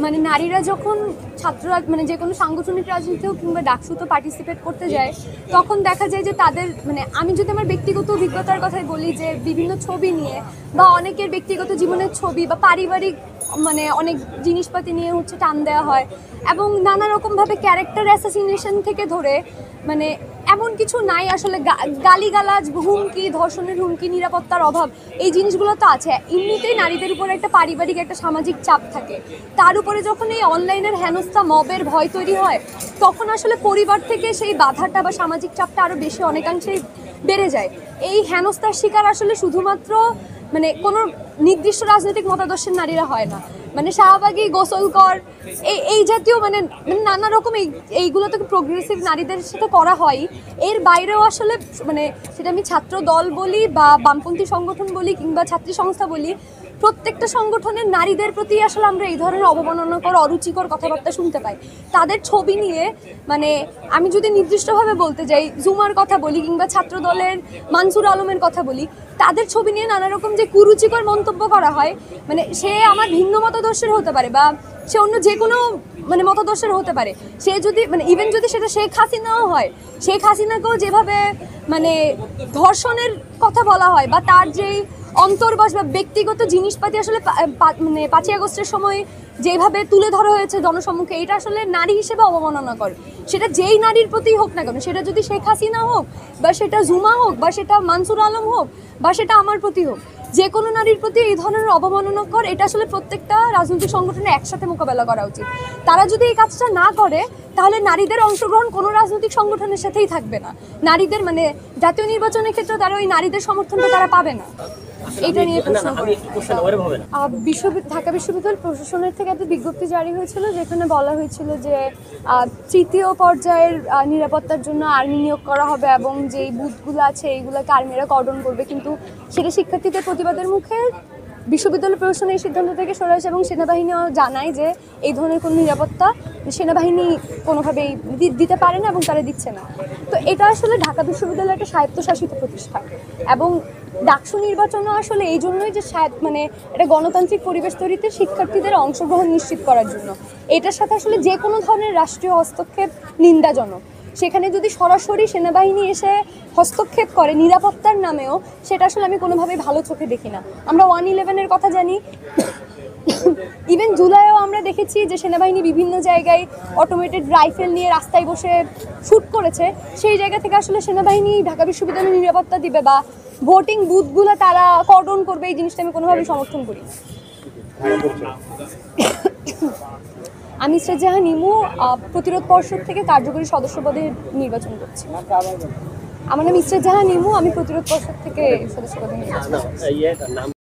মানে নারীরা যখন ছাত্র মানে যে কোনো সাংগঠনিক রাজনীতিও কিংবা ডাকসুতে পার্টিসিপেট করতে যায়, তখন দেখা যায় যে তাদের মানে আমি যদি আমার ব্যক্তিগত অভিজ্ঞতার কথাই বলি, যে বিভিন্ন ছবি নিয়ে বা অনেকের ব্যক্তিগত জীবনের ছবি বা পারিবারিক মানে অনেক জিনিসপাতি নিয়ে হচ্ছে টান দেওয়া হয়, এবং নানা রকমভাবে ক্যারেক্টার অ্যাসাসিনেশন থেকে ধরে মানে এমন কিছু নাই আসলে, গালিগালাজ, হুমকি, ধর্ষণের হুমকি, নিরাপত্তার অভাব, এই জিনিসগুলো তো আছে। এমনিতেই নারীদের উপর একটা পারিবারিক একটা সামাজিক চাপ থাকে, তার উপরে যখন এই অনলাইনের হেনস্থা মবের ভয় তৈরি হয়, তখন আসলে পরিবার থেকে সেই বাধাটা বা সামাজিক চাপটা আরও বেশি অনেকাংশেই বেড়ে যায়। এই হেনস্থার শিকার আসলে শুধুমাত্র মানে কোনো নির্দিষ্ট রাজনৈতিক মতাদর্শের নারীরা হয় না, মানে শাহবাগী, গোসলকর, এই জাতীয় মানে নানা রকম এইগুলো তো প্রোগ্রেসিভ নারীদের সাথে করা হয়। এর বাইরেও আসলে মানে সেটা আমি ছাত্র দল বলি বা বামপন্থী সংগঠন বলি কিংবা ছাত্রী সংস্থা বলি, প্রত্যেকটা সংগঠনের নারীদের প্রতি আসলে আমরা এই ধরনের অবমাননাকর, অরুচিকর কথাবার্তা শুনতে পাই। তাদের ছবি নিয়ে মানে আমি যদি নির্দিষ্টভাবে বলতে যাই, জুমার কথা বলি কিংবা ছাত্র দলের মানসুর আলমের কথা বলি, তাদের ছবি নিয়ে নানা রকম যে কুরুচিকর মন্তব্য করা হয়, মানে সে আমার ভিন্ন মতাদর্শের হতে পারে বা সে অন্য যে কোনো মানে মতাদর্শের হতে পারে, সে যদি মানে ইভেন যদি সেটা শেখ হাসিনাও হয়, শেখ হাসিনাকেও যেভাবে মানে ধর্ষণের কথা বলা হয় বা তার যেই অন্তর্বাস বা ব্যক্তিগত জিনিসপাতি আসলে মানে 5ই আগস্টের সময় যেভাবে তুলে ধরা হয়েছে জনসম্মুখে, এটা আসলে নারী হিসেবে অবমাননা করে। সেটা যেই নারীর প্রতি হোক না কেন, সেটা যদি শেখ হাসিনা হোক বা সেটা জুমা হোক বা সেটা মানসুর আলম হোক বা সেটা আমার প্রতি হোক, যে কোনো নারীর প্রতি এই ধরনের অবমাননাকর, এটা আসলে প্রত্যেকটা রাজনৈতিক সংগঠনে একসাথে মোকাবেলা করা উচিত। তারা যদি এই কাজটা না করে, তাহলে নারীদের অংশগ্রহণ কোনো রাজনৈতিক সংগঠনের সাথেই থাকবে না। নারীদের মানে জাতীয় নির্বাচনের ক্ষেত্রে তারা ওই নারীদের সমর্থনটা তারা পাবে না। এটা নিয়ে ঢাকা বিশ্ববিদ্যালয় প্রশাসনের থেকে একটা বিজ্ঞপ্তি জারি হয়েছিল, যেখানে বলা হয়েছিল যে 3য় পর্যায়ের নিরাপত্তার জন্য আর্মি নিয়োগ করা হবে এবং যেই বুথগুলো আছে এইগুলোকে আর্মিরা কর্ডন করবে, কিন্তু সেটা শিক্ষার্থীদের প্রতিবাদের মুখে বিশ্ববিদ্যালয় প্রশাসন এই সিদ্ধান্ত থেকে সরে আসে এবং সেনাবাহিনীও জানায় যে এই ধরনের কোনো নিরাপত্তা সেনাবাহিনী কোনোভাবেই দিতে পারে না এবং তারা দিচ্ছে না। তো এটা আসলে ঢাকা বিশ্ববিদ্যালয় একটা স্বায়ত্তশাসিত প্রতিষ্ঠান, এবং ডাকসু নির্বাচনও আসলে এই জন্যই যে মানে এটা গণতান্ত্রিক পরিবেশ তৈরিতে শিক্ষার্থীদের অংশগ্রহণ নিশ্চিত করার জন্য। এটার সাথে আসলে যে কোনো ধরনের রাষ্ট্রীয় হস্তক্ষেপ নিন্দাজনক। সেখানে যদি সরাসরি সেনাবাহিনী এসে হস্তক্ষেপ করে নিরাপত্তার নামেও, সেটা আসলে আমি কোনোভাবেই ভালো চোখে দেখি না। আমরা 111-এর কথা জানি, ইভেন জুলাইও আমরা দেখেছি যে সেনাবাহিনী বিভিন্ন জায়গায় অটোমেটেড রাইফেল নিয়ে রাস্তায় বসে শ্যুট করেছে। সেই জায়গা থেকে আসলে সেনাবাহিনী ঢাকা বিশ্ববিদ্যালয়ের নিরাপত্তা দিবে বা ভোটিং বুথগুলো তারা কর্ডন করবে, এই জিনিসটা আমি কোনোভাবেই সমর্থন করি। আমি ইসরাত জাহান ইমু প্রতিরোধ পর্ষদ থেকে কার্যকরী সদস্য পদে নির্বাচন করছি। আমার নাম ইসরাত জাহান ইমু, আমি প্রতিরোধ পর্ষদ থেকে সদস্য পদে নির্বাচন করছি।